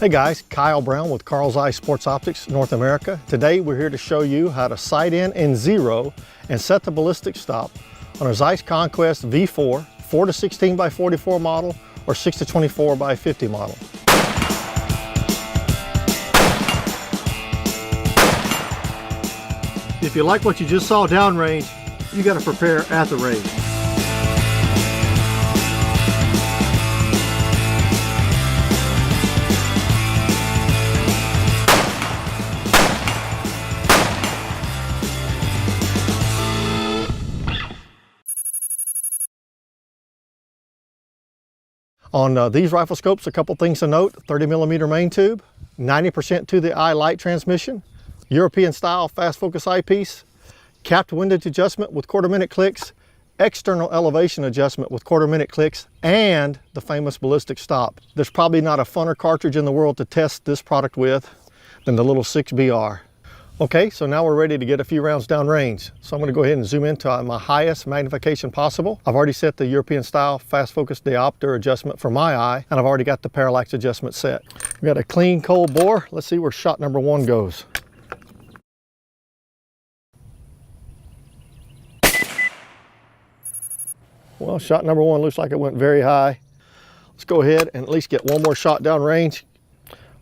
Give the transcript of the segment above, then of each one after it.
Hey guys, Kyle Brown with Carl's Eye Sports Optics North America. Today we're here to show you how to sight in zero and set the ballistic stop on a ZEISS Conquest V4 4 to 16 by 44 model or 6 to 24 by 50 model. If you like what you just saw downrange, you got to prepare at the range. On these rifle scopes, a couple things to note: 30mm main tube, 90% to the eye light transmission, European style fast focus eyepiece, capped windage adjustment with 1/4 minute clicks, external elevation adjustment with 1/4 minute clicks, and the famous ballistic stop. There's probably not a funner cartridge in the world to test this product with than the little 6BR. Okay, so now we're ready to get a few rounds down range. So I'm going to go ahead and zoom into my highest magnification possible. I've already set the European style fast focus diopter adjustment for my eye, and I've already got the parallax adjustment set. We've got a clean cold bore. Let's see where shot number 1 goes. Well, shot number 1 looks like it went very high. Let's go ahead and at least get one more shot down range.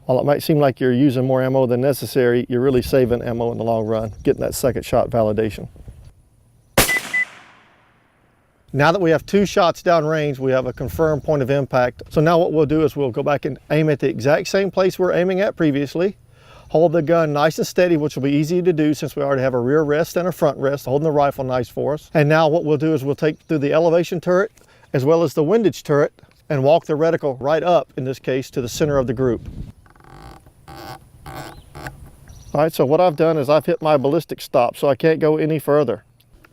While it might seem like you're using more ammo than necessary, you're really saving ammo in the long run, getting that second shot validation. Now that we have 2 shots down range, we have a confirmed point of impact. So now what we'll do is we'll go back and aim at the exact same place we're aiming at previously. Hold the gun nice and steady, which will be easy to do since we already have a rear rest and a front rest, holding the rifle nice for us. And now what we'll do is we'll take through the elevation turret as well as the windage turret and walk the reticle right up, in this case, to the center of the group. All right, so what I've done is I've hit my ballistic stop, so I can't go any further.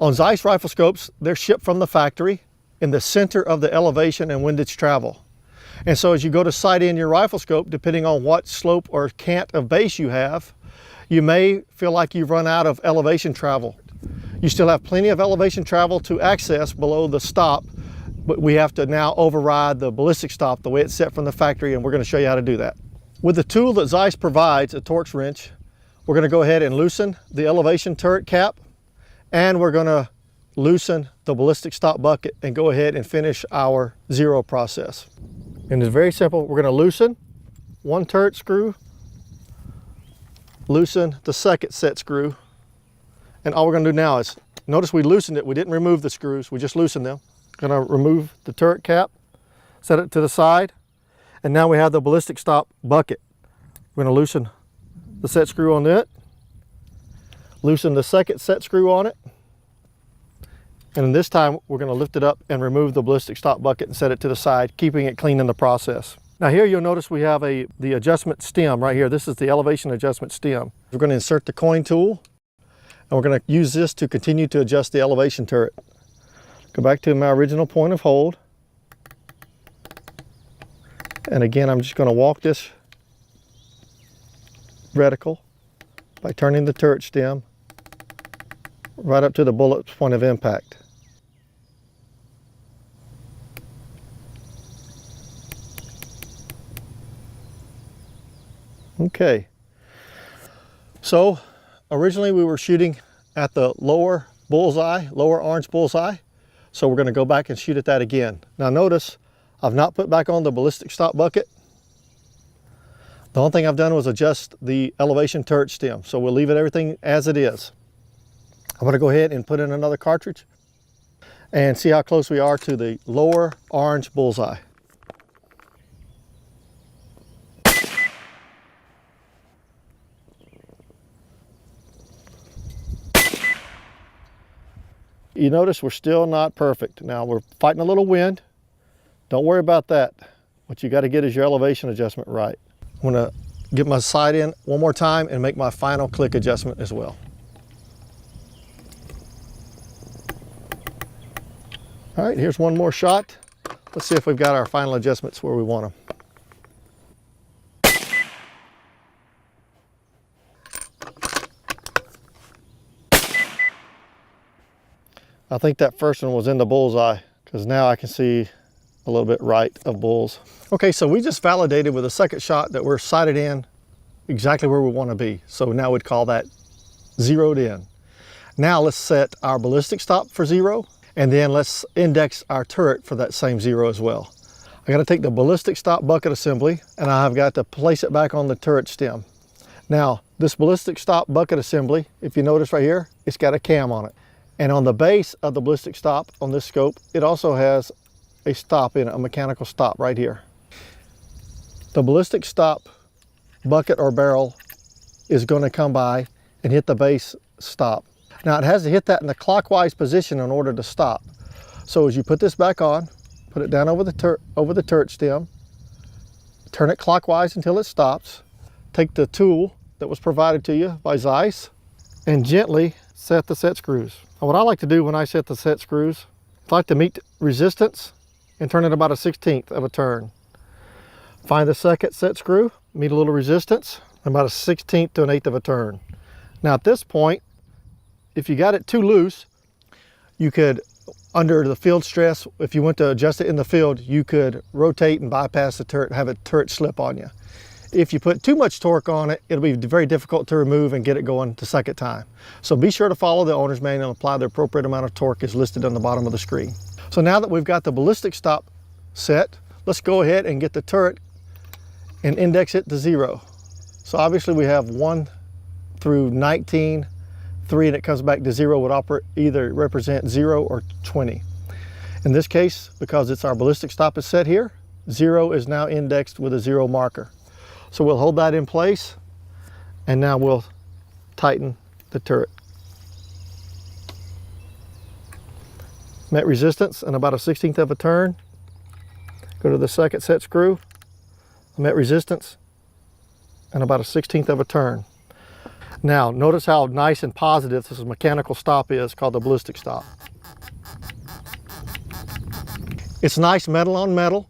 On ZEISS rifle scopes, they're shipped from the factory in the center of the elevation and windage travel. And so as you go to sight in your rifle scope, depending on what slope or cant of base you have, you may feel like you've run out of elevation travel. You still have plenty of elevation travel to access below the stop, but we have to now override the ballistic stop the way it's set from the factory, and we're going to show you how to do that. With the tool that ZEISS provides, a Torx wrench, we're going to go ahead and loosen the elevation turret cap, and we're going to loosen the ballistic stop bucket and go ahead and finish our zero process. And it's very simple. We're going to loosen one turret screw, loosen the second set screw, and all we're going to do now is, notice we loosened it. We didn't remove the screws. We just loosened them. Going to remove the turret cap, set it to the side, and now we have the ballistic stop bucket. We're going to loosen the set screw on it, loosen the second set screw on it, and this time we're going to lift it up and remove the ballistic stop bucket and set it to the side, keeping it clean in the process. Now here you'll notice we have the adjustment stem right here. This is the elevation adjustment stem. We're going to insert the coin tool, and we're going to use this to continue to adjust the elevation turret. Go back to my original point of hold, and again I'm just going to walk this reticle by turning the turret stem right up to the bullet's point of impact. Okay, so originally we were shooting at the lower bullseye, lower orange bullseye, so we're going to go back and shoot at that again. Now notice I've not put back on the ballistic stop bucket. The only thing I've done was adjust the elevation turret stem, so we'll leave everything as it is. I'm going to go ahead and put in another cartridge and see how close we are to the lower orange bullseye. You notice we're still not perfect. Now we're fighting a little wind. Don't worry about that. What you got to get is your elevation adjustment right. I'm going to get my sight in one more time and make my final click adjustment as well. All right, here's one more shot. Let's see if we've got our final adjustments where we want them. I think that first one was in the bullseye, because now I can see a little bit right of bulls. Okay, so we just validated with a second shot that we're sighted in exactly where we want to be. So now we'd call that zeroed in. Now let's set our ballistic stop for 0, and then let's index our turret for that same 0 as well. I got to take the ballistic stop bucket assembly, and I've got to place it back on the turret stem. Now, this ballistic stop bucket assembly, if you notice right here, it's got a cam on it. And on the base of the ballistic stop on this scope, it also has a stop in it, a mechanical stop right here. The ballistic stop bucket or barrel is going to come by and hit the base stop. Now it has to hit that in the clockwise position in order to stop. So as you put this back on, put it down over the turret stem, turn it clockwise until it stops, take the tool that was provided to you by ZEISS and gently set the set screws. Now, what I like to do when I set the set screws, I like to meet resistance and turn it about a 1/16 of a turn. Find the second set screw, meet a little resistance, about a 1/16 to an 1/8 of a turn. Now at this point, if you got it too loose, you could, under the field stress, if you went to adjust it in the field, you could rotate and bypass the turret and have a turret slip on you. If you put too much torque on it, it'll be very difficult to remove and get it going the second time. So be sure to follow the owner's manual and apply the appropriate amount of torque as listed on the bottom of the screen. So now that we've got the ballistic stop set, let's go ahead and get the turret and index it to 0. So obviously we have 1 through 19, 3, and it comes back to 0 would either represent 0 or 20. In this case, because it's our ballistic stop is set here, 0 is now indexed with a 0 marker. So we'll hold that in place, and now we'll tighten the turret. Met resistance and about a 1/16 of a turn. Go to the second set screw, met resistance and about a 1/16 of a turn. Now notice how nice and positive this mechanical stop is, called the ballistic stop. It's nice metal on metal.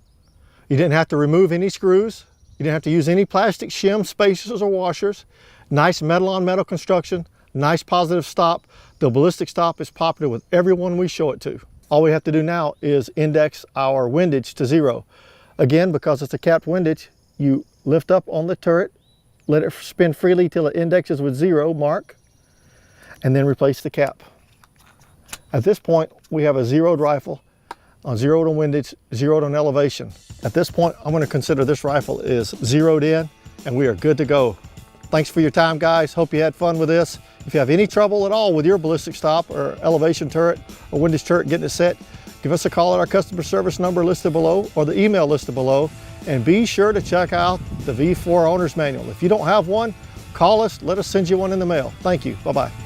You didn't have to remove any screws. You didn't have to use any plastic shim, spacers, or washers. Nice metal on metal construction, nice positive stop. The ballistic stop is popular with everyone we show it to. All we have to do now is index our windage to 0. Again, because it's a capped windage, you lift up on the turret, let it spin freely till it indexes with 0 mark, and then replace the cap. At this point, we have a zeroed rifle on 0'd on windage, 0'd on elevation. At this point, I'm going to consider this rifle is zeroed in, and we are good to go. Thanks for your time, guys. Hope you had fun with this. If you have any trouble at all with your ballistic stop or elevation turret or windage turret getting it set, give us a call at our customer service number listed below or the email listed below, and be sure to check out the V4 Owner's Manual. If you don't have one, call us, let us send you one in the mail. Thank you. Bye-bye.